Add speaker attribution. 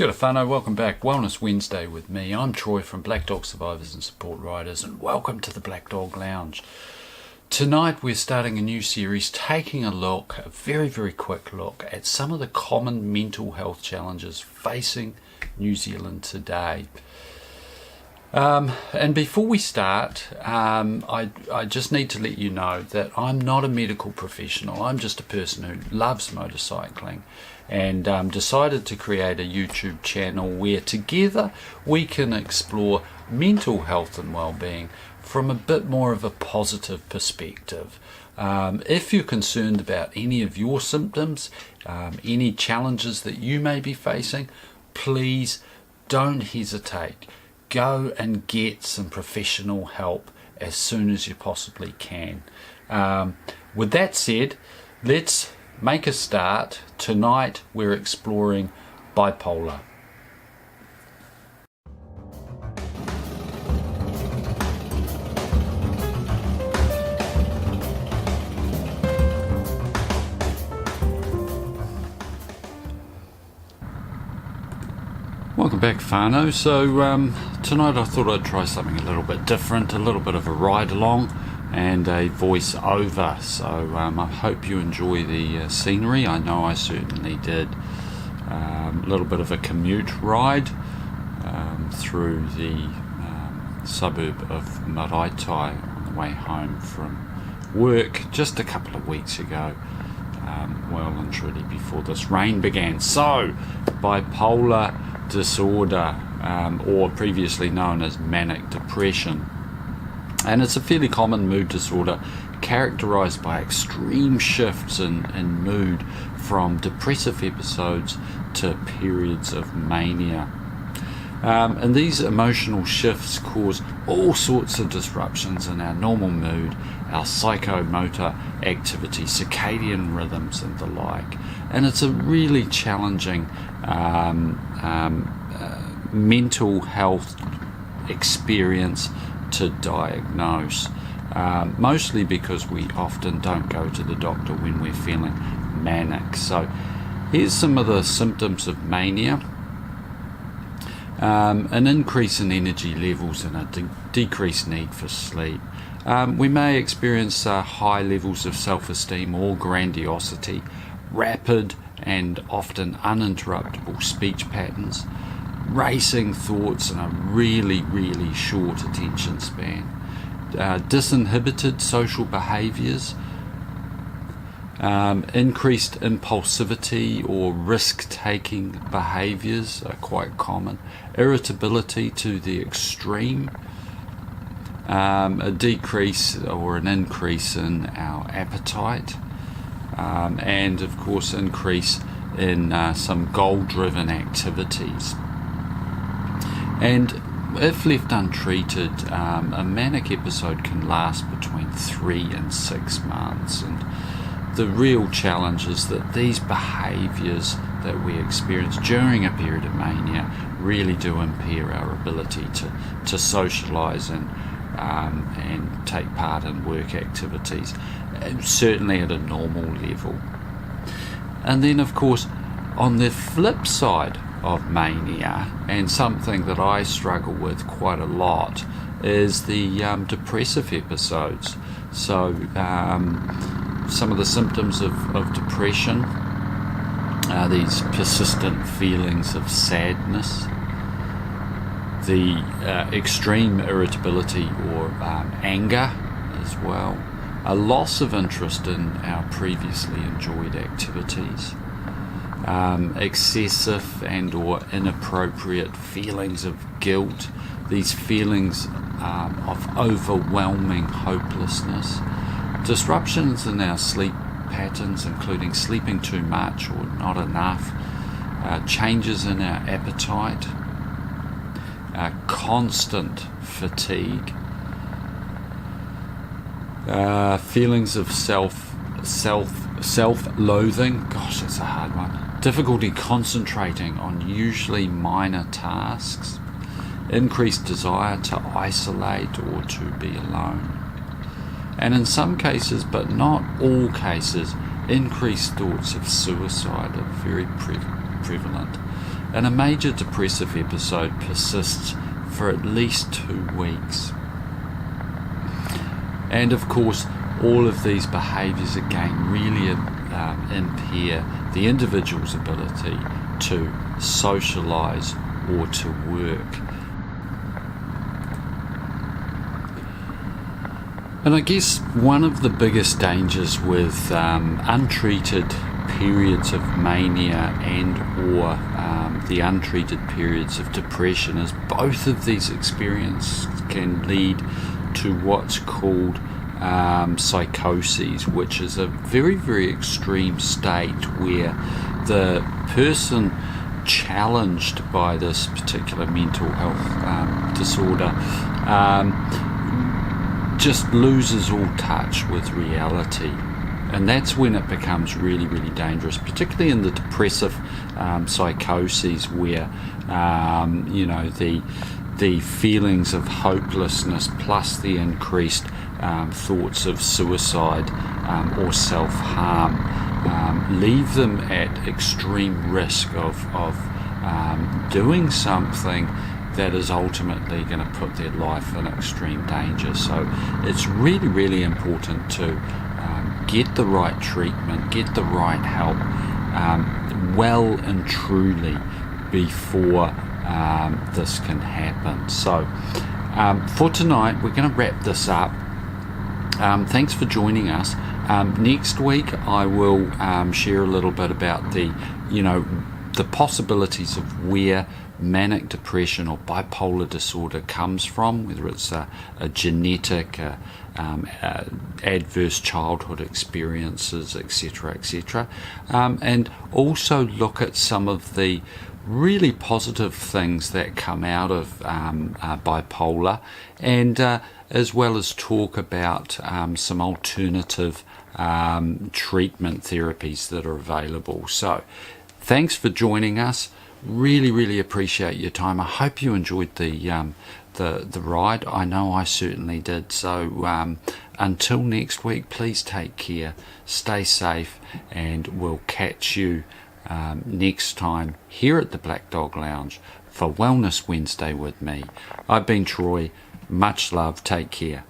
Speaker 1: Kia ora whānau, welcome back. Wellness Wednesday with me. I'm Troy from Black Dog Survivors and Support Riders, and welcome to the Black Dog Lounge. Tonight we're starting a new series taking a very quick look at some of the common mental health challenges facing New Zealand today. And before we start, I just need to let you know that I'm not a medical professional. I'm just a person who loves motorcycling and decided to create a YouTube channel where together we can explore mental health and well-being from a bit more of a positive perspective. If you're concerned about any of your symptoms, any challenges that you may be facing, please don't hesitate. Go and get some professional help as soon as you possibly can. With that said, let's make a start. Tonight we're exploring bipolar. Welcome back, whānau. So tonight I thought I'd try something a little bit different, a little bit of a ride along and a voice over. So I hope you enjoy the scenery. I know I certainly did. A little bit of a commute ride through the suburb of Maraetai on the way home from work just a couple of weeks ago. Well and truly before this rain began. So, bipolar disorder, or previously known as manic depression. And it's a fairly common mood disorder characterized by extreme shifts in mood from depressive episodes to periods of mania. And these emotional shifts cause all sorts of disruptions in our normal mood, our psychomotor activity, circadian rhythms and the like. And it's a really challenging mental health experience to diagnose, mostly because we often don't go to the doctor when we're feeling manic. So here's some of the symptoms of mania. An increase in energy levels and a decreased need for sleep. We may experience high levels of self-esteem or grandiosity, rapid and often uninterruptible speech patterns, racing thoughts and a really short attention span, disinhibited social behaviours, increased impulsivity or risk-taking behaviours are quite common, irritability to the extreme, a decrease or an increase in our appetite, and of course increase in some goal-driven activities. And if left untreated, a manic episode can last between 3 and 6 months. And the real challenge is that these behaviours that we experience during a period of mania really do impair our ability to socialise and take part in work activities, certainly at a normal level. And then of course on the flip side of mania, and something that I struggle with quite a lot, is the depressive episodes. So some of the symptoms of depression are these persistent feelings of sadness, the extreme irritability or anger as well, a loss of interest in our previously enjoyed activities, excessive and or inappropriate feelings of guilt, these feelings of overwhelming hopelessness, disruptions in our sleep patterns, including sleeping too much or not enough, changes in our appetite, constant fatigue, feelings of self-loathing, gosh, that's a hard one, difficulty concentrating on usually minor tasks, increased desire to isolate or to be alone, and in some cases, but not all cases, increased thoughts of suicide are very prevalent. and a major depressive episode persists for at least 2 weeks. And of course, all of these behaviours again really impair the individual's ability to socialise or to work. And I guess one of the biggest dangers with untreated periods of mania and or the untreated periods of depression is both of these experiences can lead to what's called psychoses, which is a very, very extreme state where the person challenged by this particular mental health disorder just loses all touch with reality. And that's when it becomes really, really dangerous, particularly in the depressive psychoses where, the feelings of hopelessness plus the increased thoughts of suicide or self-harm leave them at extreme risk of doing something that is ultimately going to put their life in extreme danger. So it's really, really important to get the right treatment, get the right help well and truly before this can happen. So for tonight, we're going to wrap this up. Thanks for joining us. Next week, I will share a little bit about the possibilities of where manic depression or bipolar disorder comes from, whether it's a genetic, adverse childhood experiences, etc., and also look at some of the really positive things that come out of bipolar, and as well as talk about some alternative treatment therapies that are available. So thanks for joining us. Really, really appreciate your time. I hope you enjoyed the ride. I know I certainly did. So until next week, please take care, stay safe, and we'll catch you next time here at the Black Dog Lounge for Wellness Wednesday with me. I've been Troy. Much love. Take care.